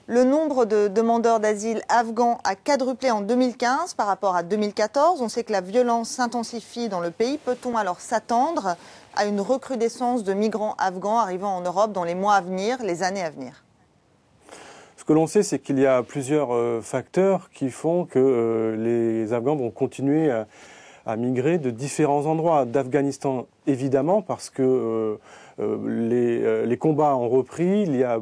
Le nombre de demandeurs d'asile afghans a quadruplé en 2015 par rapport à 2014. On sait que la violence s'intensifie dans le pays. Peut-on alors s'attendre à une recrudescence de migrants afghans arrivant en Europe dans les mois à venir, les années à venir? Ce que l'on sait, c'est qu'il y a plusieurs facteurs qui font que les Afghans vont continuer à migrer de différents endroits. D'Afghanistan, évidemment, parce que les combats ont repris. Il y a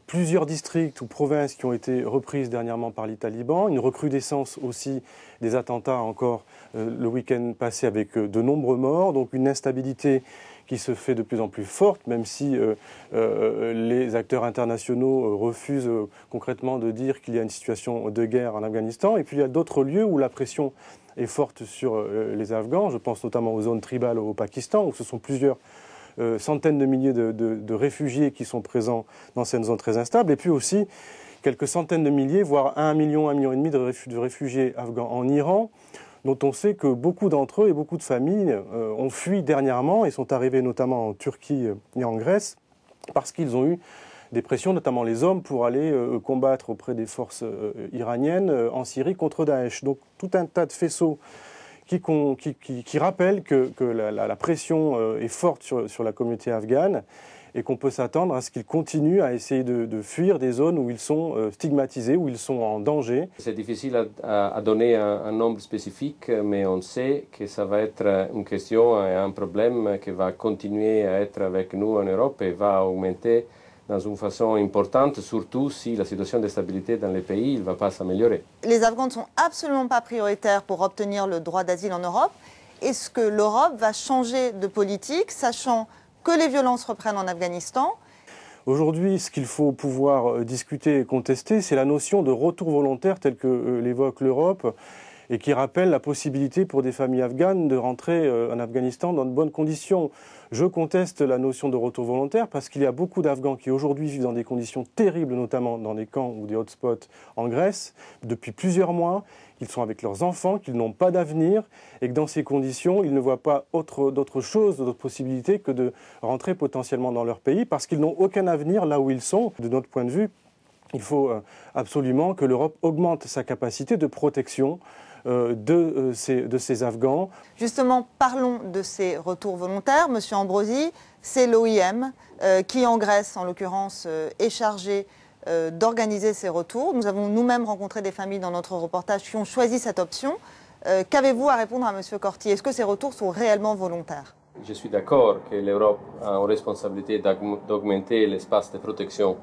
plusieurs districts ou provinces qui ont été reprises dernièrement par les talibans. Une recrudescence aussi des attentats encore le week-end passé avec de nombreux morts. Donc une instabilité qui se fait de plus en plus forte, même si les acteurs internationaux refusent concrètement de dire qu'il y a une situation de guerre en Afghanistan. Et puis il y a d'autres lieux où la pression est forte sur les Afghans. Je pense notamment aux zones tribales au Pakistan, où ce sont plusieurs centaines de milliers de réfugiés qui sont présents dans cette zone très instable. Et puis aussi quelques centaines de milliers, voire 1 million, 1,5 million de réfugiés afghans en Iran, dont on sait que beaucoup d'entre eux et beaucoup de familles ont fui dernièrement et sont arrivés notamment en Turquie et en Grèce parce qu'ils ont eu des pressions, notamment les hommes, pour aller combattre auprès des forces iraniennes en Syrie contre Daesh. Donc tout un tas de faisceaux qui rappellent que la pression est forte sur la communauté afghane et qu'on peut s'attendre à ce qu'ils continuent à essayer de fuir des zones où ils sont stigmatisés, où ils sont en danger. C'est difficile à donner un nombre spécifique, mais on sait que ça va être une question et un problème qui va continuer à être avec nous en Europe et va augmenter dans une façon importante, surtout si la situation de stabilité dans les pays ne va pas s'améliorer. Les Afghans ne sont absolument pas prioritaires pour obtenir le droit d'asile en Europe. Est-ce que l'Europe va changer de politique, sachant que les violences reprennent en Afghanistan? Aujourd'hui, ce qu'il faut pouvoir discuter et contester, c'est la notion de retour volontaire telle que l'évoque l'Europe et qui rappelle la possibilité pour des familles afghanes de rentrer en Afghanistan dans de bonnes conditions. Je conteste la notion de retour volontaire parce qu'il y a beaucoup d'Afghans qui aujourd'hui vivent dans des conditions terribles, notamment dans des camps ou des hotspots en Grèce, depuis plusieurs mois. Ils sont avec leurs enfants, qu'ils n'ont pas d'avenir et que dans ces conditions, ils ne voient pas d'autre chose, d'autre possibilité que de rentrer potentiellement dans leur pays parce qu'ils n'ont aucun avenir là où ils sont. De notre point de vue, il faut absolument que l'Europe augmente sa capacité de protection de ces Afghans. Justement, parlons de ces retours volontaires. Monsieur Ambrosi, c'est l'OIM qui, en Grèce, en l'occurrence, est chargé d'organiser ces retours. Nous avons nous-mêmes rencontré des familles dans notre reportage qui ont choisi cette option. Qu'avez-vous à répondre à Monsieur Corti? Est-ce que ces retours sont réellement volontaires? Je suis d'accord que l'Europe a une responsabilité d'augmenter l'espace de protection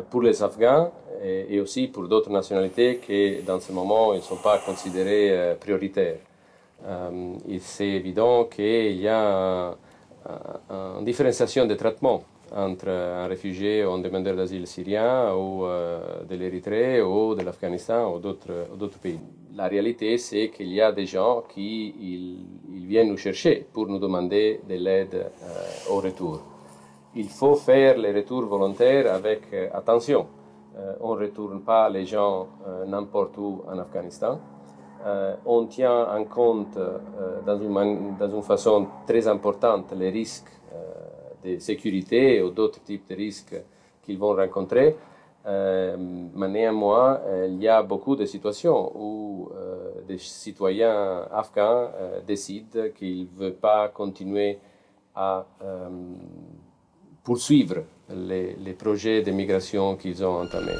pour les Afghans et aussi pour d'autres nationalités qui, dans ce moment, ne sont pas considérées prioritaires. C'est évident qu'il y a une différenciation de traitement entre un réfugié ou un demandeur d'asile syrien ou de l'Érythrée ou de l'Afghanistan ou d'autres pays. La réalité, c'est qu'il y a des gens qui viennent nous chercher pour nous demander de l'aide au retour. Il faut faire les retours volontaires avec attention. On ne retourne pas les gens n'importe où en Afghanistan. On tient en compte dans une façon très importante les risques de sécurité ou d'autres types de risques qu'ils vont rencontrer. Mais néanmoins, il y a beaucoup de situations où des citoyens afghans décident qu'ils ne veulent pas continuer à poursuivre les projets de migration qu'ils ont entamés.